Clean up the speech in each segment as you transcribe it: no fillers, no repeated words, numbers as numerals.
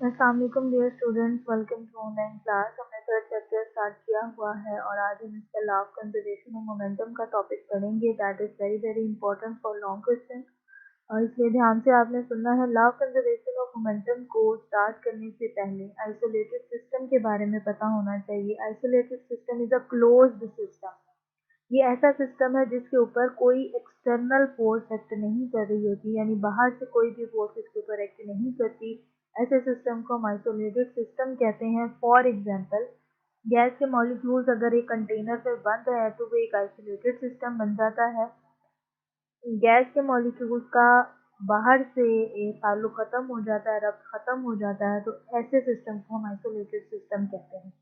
अस्सलाम वालेकुम dear students, welcome to online class. हमने थर्ड चैप्टर स्टार्ट किया हुआ है और आज हम इसका लॉ ऑफ कंजर्वेशन और मोमेंटम का टॉपिक पढ़ेंगे। That is very very important for long question और इसलिए ध्यान से आपने सुनना है। लॉ ऑफ कंजर्वेशन और मोमेंटम को स्टार्ट करने से पहले आइसोलेटेड सिस्टम के बारे में पता होना चाहिए। Isolated system is a closed system. ये ऐसा सिस्टम है जिसके ऊपर कोई एक्सटर्नल फोर्स एक्ट नहीं कर रही होती, यानी बाहर से कोई भी फोर्स इसके ऊपर एक्ट नहीं करती। ऐसे सिस्टम को हम आइसोलेटेड सिस्टम कहते हैं। फॉर एग्जांपल, गैस के मॉलिक्यूल्स अगर एक कंटेनर में बंद है तो वो एक आइसोलेटेड सिस्टम बन जाता है। गैस के मॉलिक्यूल्स का बाहर से ताल्लुक खत्म हो जाता है, रब्त खत्म हो जाता है, तो ऐसे सिस्टम को हम आइसोलेटेड सिस्टम कहते हैं।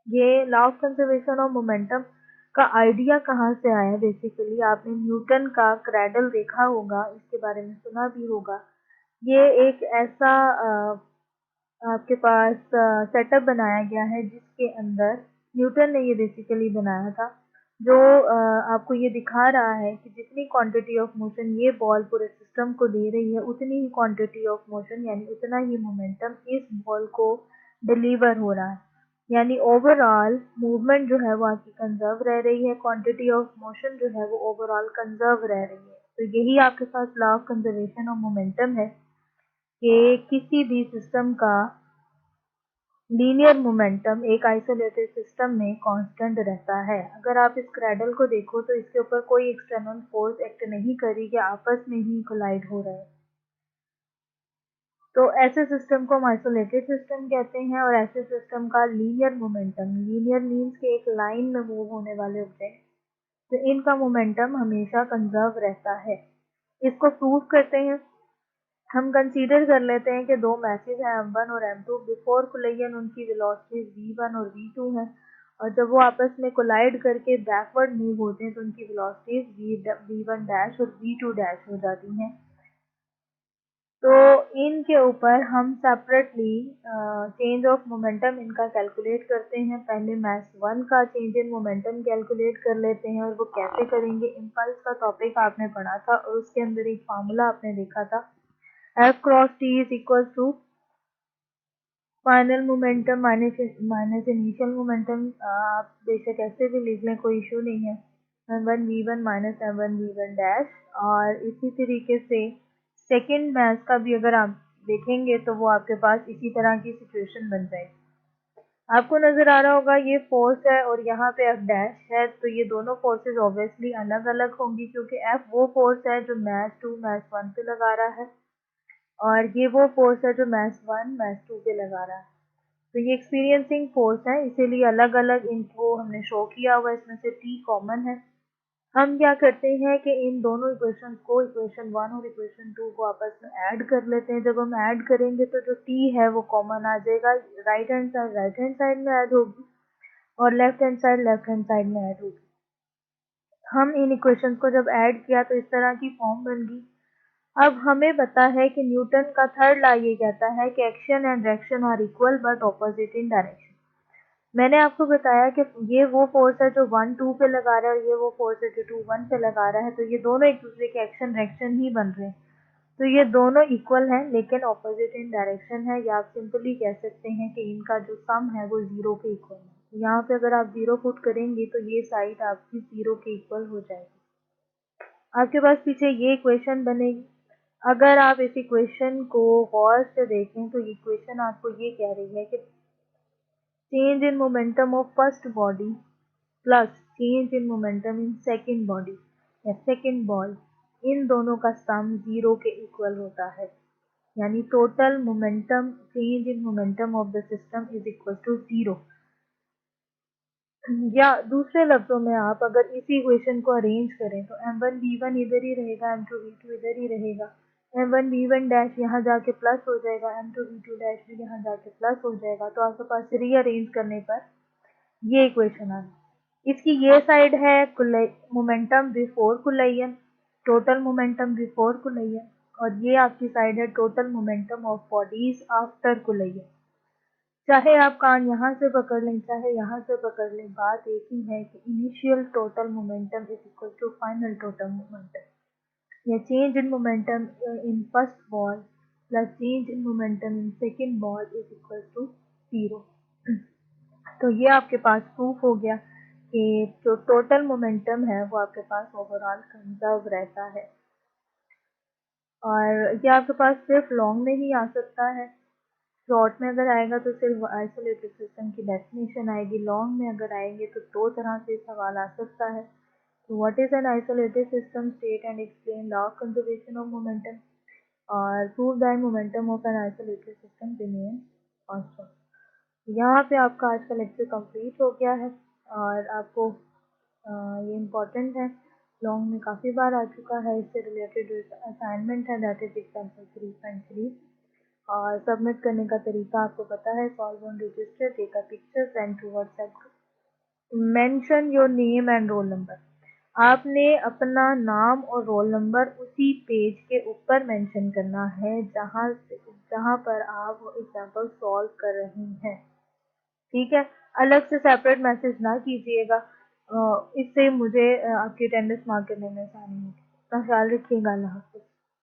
ये लॉ ऑफ कंजर्वेशन और मोमेंटम का आइडिया कहाँ से आया? बेसिकली आपने न्यूटन का क्रैडल देखा होगा, इसके बारे में सुना भी होगा। ये एक ऐसा आपके पास सेटअप बनाया गया है जिसके अंदर न्यूटन ने ये बेसिकली बनाया था, जो आपको ये दिखा रहा है कि जितनी क्वांटिटी ऑफ मोशन ये बॉल पूरे सिस्टम को दे रही है, उतनी ही क्वांटिटी ऑफ मोशन यानी उतना ही मोमेंटम इस बॉल को डिलीवर हो रहा है। यानी ओवरऑल मूवमेंट जो है वो आपकी कंजर्व रह रही है, क्वांटिटी ऑफ मोशन जो है वो ओवरऑल कंजर्व रह रही है। तो यही आपके पास लॉ ऑफ कंजर्वेशन और मोमेंटम है कि किसी भी सिस्टम का लीनियर मोमेंटम एक आइसोलेटेड सिस्टम में कांस्टेंट रहता है। अगर आप इस क्रैडल को देखो तो इसके ऊपर कोई एक्सटर्नल फोर्स एक्ट नहीं करी कि आपस में ही कोलाइड हो रहे हैं। तो ऐसे सिस्टम को हम आइसोलेटेड सिस्टम कहते हैं। और ऐसे सिस्टम का लीनियर मोमेंटम, लीनियर मीन्स के एक लाइन में मूव होने वाले ऑब्जेक्ट, तो इनका मोमेंटम हमेशा कंजर्व रहता है। इसको प्रूव करते हैं। हम कंसीडर कर लेते हैं कि दो मैसेज हैं m1 और m2। बिफोर कोलिजन उनकी वेलोसिटीज v1 और v2 है, और जब वो आपस में कोलाइड करके बैकवर्ड मूव होते हैं तो उनकी वेलोसिटीज v1 डैश और v2 डैश हो जाती हैं। तो इनके ऊपर हम सेपरेटली चेंज ऑफ मोमेंटम इनका कैलकुलेट करते हैं। पहले मैथ 1 का चेंज इन मोमेंटम कैलकुलेट कर लेते हैं, और वो कैसे करेंगे? इम्पल्स का टॉपिक आपने पढ़ा था और उसके अंदर एक फार्मूला आपने देखा था, F cross t is equal to final momentum minus initial momentum. आप बेशक ऐसे भी लिख लें, कोई इशू नहीं है। m1 v1 minus m1 v1 dash. और इसी तरीके से सेकंड मैथ का भी अगर आप देखेंगे तो वो आपके पास इसी तरह की सिचुएशन बन जाएगी। आपको नजर आ रहा होगा ये फोर्स है और यहाँ पे F डैश है, तो ये दोनों फोर्सेस ऑब्वियसली अलग अलग होंगी, क्योंकि F वो फोर्स है जो मैथ 2 मैथ 1 पे लगा रहा है, और ये वो फोर्स है जो मैथ 1 मैथ 2 पे लगा रहा है। तो ये एक्सपीरियंसिंग फोर्स है, इसीलिए अलग अलग इनको हमने शो किया हुआ। इसमें से T कॉमन है। हम क्या करते हैं कि इन दोनों इक्वेशन को, इक्वेशन 1 और इक्वेशन 2 को आपस में ऐड कर लेते हैं। जब हम ऐड करेंगे तो जो T है वो कॉमन आ जाएगा। राइट हैंड साइड में ऐड होगी और लेफ्ट हैंड साइड में ऐड होगी। हम इन इक्वेशंस को जब ऐड किया तो इस तरह की फॉर्म बन गई। अब हमें पता है कि न्यूटन का थर्ड लॉ ये कहता है कि action and reaction are equal but opposite in direction. मैंने आपको बताया कि ये वो फोर्स है जो 1 2 पे लगा रहा है और ये वो फोर्स है जो 2 1 पे लगा रहा है, तो ये दोनों एक दूसरे के एक्शन रिएक्शन ही बन रहे हैं। तो ये दोनों इक्वल हैं लेकिन ऑपोजिट इन डायरेक्शन है, या आप सिंपली कह सकते हैं कि इनका जो सम है वो 0 के इक्वल है। तो यहाँ पे अगर आप 0 पुट करेंगे तो ये साइड आपकी 0 के इक्वल हो जाएगी। आपके पास पीछे ये इक्वेशन बनेगी। अगर आप इस इक्वेशन को गौर से देखें तो इक्वेशन आपको ये कह रही है कि change in momentum of first body plus change in momentum in second body या सेकंड बॉल, इन दोनों का सम 0 के इक्वल होता है। यानी total momentum, change in momentum of the system is equal to 0। या दूसरे लफ्जों में आप अगर इसी इक्वेशन को अरेंज करें तो m1 v1 इधर ही रहेगा, m2 v2 इधर ही रहेगा, m1 v1 डैश यहाँ जाके प्लस हो जाएगा, m2 v2 डैश भी यहाँ जाके प्लस हो जाएगा। तो आपके पास रीअरेंज करने पर ये इक्वेशन आ गई। इसकी ये साइड है momentum before collision, total momentum before collision, और ये आपकी साइड है total momentum of bodies after collision. चाहे आप कान यहाँ से पकड़ लें चाहे यहाँ से पकड़ लें, बात एक ही है कि initial total momentum is equal to final total momentum, या change in momentum in first ball plus change in momentum in second ball is equal to 0। तो ये आपके पास प्रूफ हो गया कि जो टोटल मोमेंटम है वो आपके पास ओवरऑल कंजर्व रहता है। और ये आपके पास सिर्फ लॉन्ग में ही आ सकता है। शॉर्ट में अगर आएगा तो सिर्फ आइसोलेटेड सिस्टम की डेफिनेशन आएगी। लॉन्ग में अगर आएंगे तो दो तरह से सवाल आ सकता है। तो what is an isolated system, state and explain law of conservation of momentum, और prove that momentum of an isolated system remain constant. यहाँ पे आपका आज का लेक्चर कंप्लीट हो गया है और आपको ये इम्पोर्टेंट है, लॉन्ग में काफ़ी बार आ चुका है। इससे रिलेटेड असाइनमेंट है, दैट इज एग्जाम्पल 3.3। और सबमिट करने का तरीका आपको पता है, solve on register, take a picture, send to WhatsApp group, mention your name and roll number. आपने अपना नाम और रोल नंबर उसी पेज के ऊपर मेंशन करना है जहाँ पर आप एग्जाम्पल सॉल्व कर रहे हैं। ठीक है, अलग से सेपरेट मैसेज ना कीजिएगा, इससे मुझे आपकी अटेंडेंस मार्क करने में आसानी होगी। अपना ख्याल रखिएगा। अल्लाह हाफ़िज़।